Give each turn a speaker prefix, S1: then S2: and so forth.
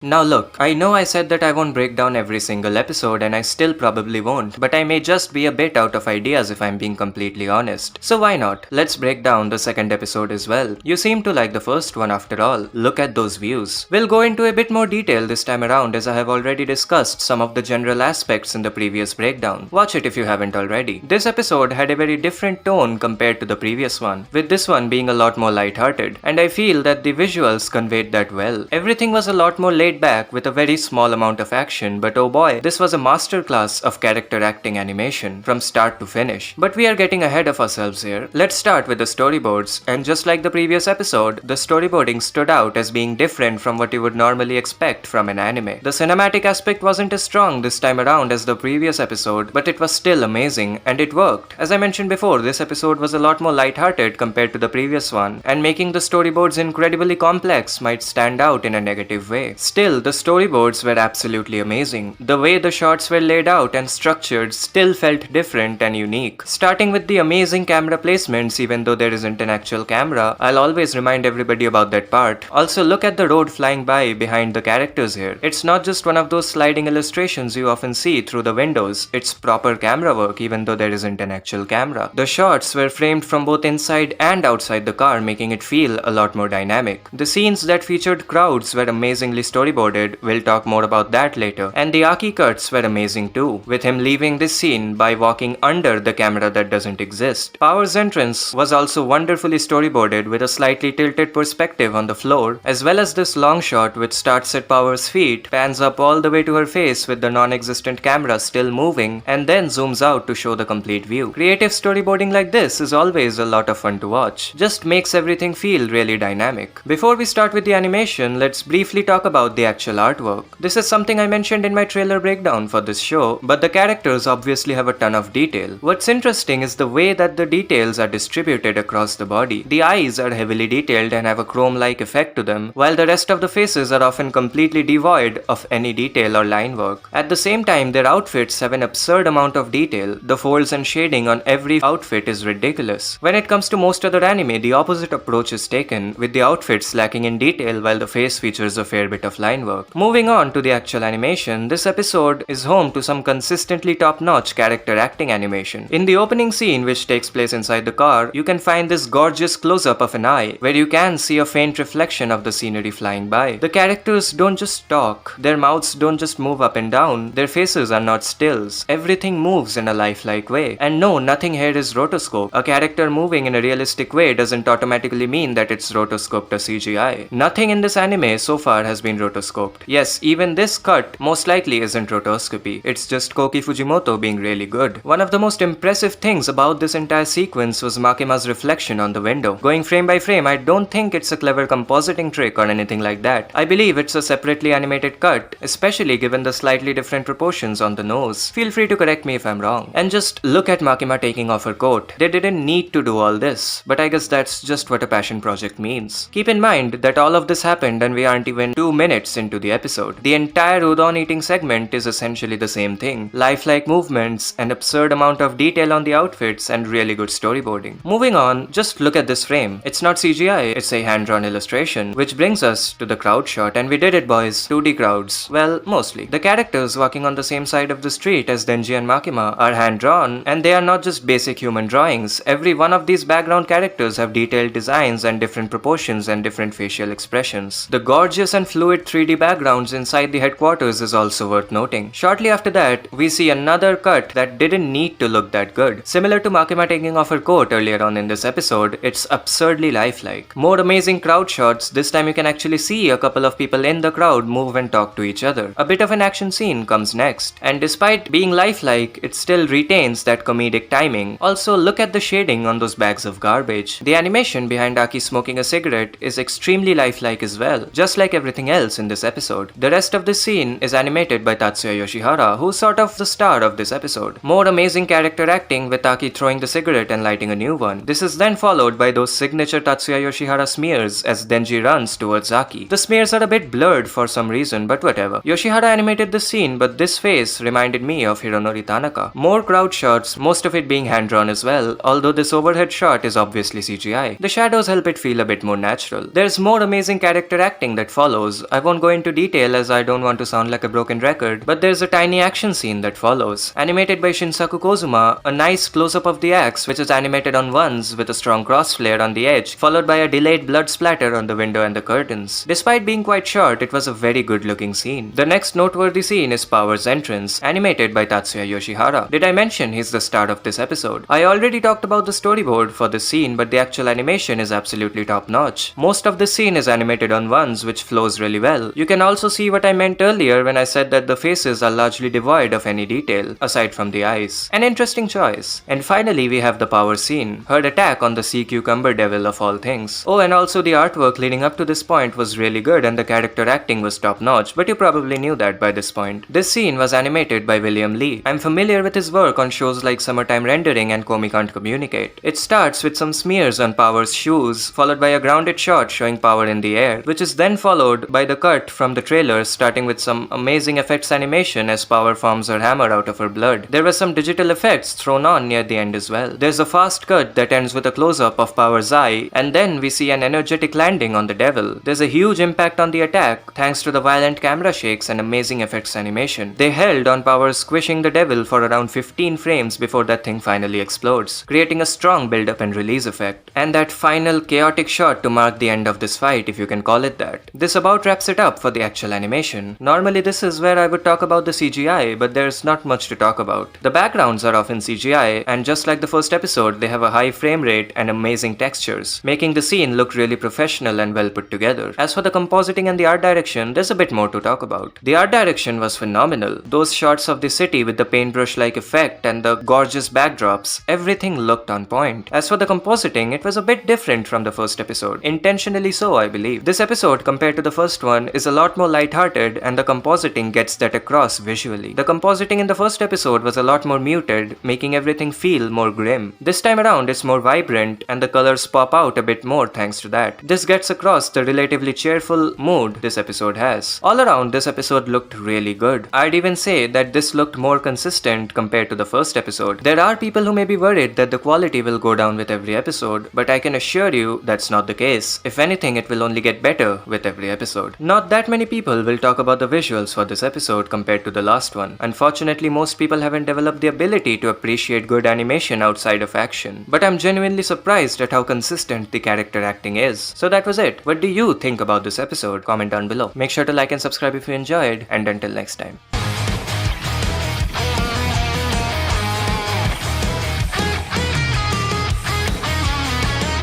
S1: Now look, I know I said that I won't break down every single episode and I still probably won't, but I may just be a bit out of ideas if I'm being completely honest. So why not? Let's break down the second episode as well. You seem to like the first one after all. Look at those views. We'll go into a bit more detail this time around as I have already discussed some of the general aspects in the previous breakdown. Watch it if you haven't already. This episode had a very different tone compared to the previous one, with this one being a lot more lighthearted, and I feel that the visuals conveyed that well. Everything was a lot more laid back with a very small amount of action, but oh boy, this was a masterclass of character acting animation from start to finish. But we are getting ahead of ourselves here. Let's start with the storyboards, and just like the previous episode, the storyboarding stood out as being different from what you would normally expect from an anime. The cinematic aspect wasn't as strong this time around as the previous episode, but it was still amazing, and it worked. As I mentioned before, this episode was a lot more lighthearted compared to the previous one, and making the storyboards incredibly complex might stand out in a negative way. Still, the storyboards were absolutely amazing. The way the shots were laid out and structured still felt different and unique. Starting with the amazing camera placements, even though there isn't an actual camera, I'll always remind everybody about that part. Also, look at the road flying by behind the characters here. It's not just one of those sliding illustrations you often see through the windows, it's proper camera work even though there isn't an actual camera. The shots were framed from both inside and outside the car, making it feel a lot more dynamic. The scenes that featured crowds were amazingly storyboarded. We'll talk more about that later. And the Aki cuts were amazing too, with him leaving this scene by walking under the camera that doesn't exist. Power's entrance was also wonderfully storyboarded with a slightly tilted perspective on the floor, as well as this long shot which starts at Power's feet, pans up all the way to her face with the non-existent camera still moving, and then zooms out to show the complete view. Creative storyboarding like this is always a lot of fun to watch. Just makes everything feel really dynamic. Before we start with the animation, let's briefly talk about the actual artwork. This is something I mentioned in my trailer breakdown for this show, but the characters obviously have a ton of detail. What's interesting is the way that the details are distributed across the body. The eyes are heavily detailed and have a chrome-like effect to them, while the rest of the faces are often completely devoid of any detail or line work. At the same time, their outfits have an absurd amount of detail. The folds and shading on every outfit is ridiculous. When it comes to most other anime, the opposite approach is taken, with the outfits lacking in detail while the face features a fair bit of line work. Moving on to the actual animation, this episode is home to some consistently top-notch character acting animation. In the opening scene, which takes place inside the car, you can find this gorgeous close-up of an eye, where you can see a faint reflection of the scenery flying by. The characters don't just talk, their mouths don't just move up and down, their faces are not stills. Everything moves in a lifelike way. And no, nothing here is rotoscope. A character moving in a realistic way doesn't automatically mean that it's rotoscoped or CGI. Nothing in this anime so far has been rotoscoped. Yes, even this cut most likely isn't rotoscopy. It's just Koki Fujimoto being really good. One of the most impressive things about this entire sequence was Makima's reflection on the window. Going frame by frame, I don't think it's a clever compositing trick or anything like that. I believe it's a separately animated cut, especially given the slightly different proportions on the nose. Feel free to correct me if I'm wrong. And just look at Makima taking off her coat. They didn't need to do all this, but I guess that's just what a passion project means. Keep in mind that all of this happened and we aren't even 2 minutes into the episode. The entire udon eating segment is essentially the same thing. Lifelike movements, an absurd amount of detail on the outfits, and really good storyboarding. Moving on, just look at this frame. It's not CGI, it's a hand-drawn illustration, which brings us to the crowd shot, and we did it boys. 2D crowds. Well, mostly. The characters walking on the same side of the street as Denji and Makima are hand-drawn, and they are not just basic human drawings. Every one of these background characters have detailed designs and different proportions and different facial expressions. The gorgeous and fluid 3D backgrounds inside the headquarters is also worth noting. Shortly after that, we see another cut that didn't need to look that good. Similar to Makima taking off her coat earlier on in this episode, it's absurdly lifelike. More amazing crowd shots. This time you can actually see a couple of people in the crowd move and talk to each other. A bit of an action scene comes next, and despite being lifelike, it still retains that comedic timing. Also, look at the shading on those bags of garbage. The animation behind Aki smoking a cigarette is extremely lifelike as well, just like everything else in this episode. The rest of this scene is animated by Tatsuya Yoshihara, who's sort of the star of this episode. More amazing character acting with Aki throwing the cigarette and lighting a new one. This is then followed by those signature Tatsuya Yoshihara smears as Denji runs towards Aki. The smears are a bit blurred for some reason, but whatever. Yoshihara animated the scene, but this face reminded me of Hironori Tanaka. More crowd shots, most of it being hand-drawn as well, although this overhead shot is obviously CGI. The shadows help it feel a bit more natural. There's more amazing character acting that follows. I won't won't go into detail as I don't want to sound like a broken record, but there's a tiny action scene that follows. Animated by Shinsaku Kozuma, a nice close-up of the axe which is animated on ones with a strong cross flare on the edge, followed by a delayed blood splatter on the window and the curtains. Despite being quite short, it was a very good looking scene. The next noteworthy scene is Power's entrance, animated by Tatsuya Yoshihara. Did I mention he's the star of this episode? I already talked about the storyboard for this scene, but the actual animation is absolutely top notch. Most of this scene is animated on ones, which flows really well. You can also see what I meant earlier when I said that the faces are largely devoid of any detail, aside from the eyes. An interesting choice. And finally we have the Power scene, her attack on the sea cucumber devil of all things. Oh, and also the artwork leading up to this point was really good and the character acting was top notch, but you probably knew that by this point. This scene was animated by William Lee. I'm familiar with his work on shows like Summertime Rendering and Komi Can't Communicate. It starts with some smears on Power's shoes, followed by a grounded shot showing Power in the air, which is then followed by the cut from the trailer starting with some amazing effects animation as Power forms her hammer out of her blood. There were some digital effects thrown on near the end as well. There's a fast cut that ends with a close-up of Power's eye, and then we see an energetic landing on the devil. There's a huge impact on the attack thanks to the violent camera shakes and amazing effects animation. They held on Power squishing the devil for around 15 frames before that thing finally explodes, creating a strong build-up and release effect. And that final chaotic shot to mark the end of this fight, if you can call it that. This about wraps it up for the actual animation. Normally this is where I would talk about the CGI, but there's not much to talk about. The backgrounds are often CGI, and just like the first episode, they have a high frame rate and amazing textures, making the scene look really professional and well put together. As for the compositing and the art direction, there's a bit more to talk about. The art direction was phenomenal. Those shots of the city with the paintbrush-like effect and the gorgeous backdrops, everything looked on point. As for the compositing, it was a bit different from the first episode. Intentionally so, I believe. This episode, compared to the first one, is a lot more lighthearted and the compositing gets that across visually. The compositing in the first episode was a lot more muted, making everything feel more grim. This time around, it's more vibrant and the colors pop out a bit more thanks to that. This gets across the relatively cheerful mood this episode has. All around, this episode looked really good. I'd even say that this looked more consistent compared to the first episode. There are people who may be worried that the quality will go down with every episode, but I can assure you that's not the case. If anything, it will only get better with every episode. Not that many people will talk about the visuals for this episode compared to the last one. Unfortunately, most people haven't developed the ability to appreciate good animation outside of action. But I'm genuinely surprised at how consistent the character acting is. So that was it. What do you think about this episode? Comment down below. Make sure to like and subscribe if you enjoyed, and until next time.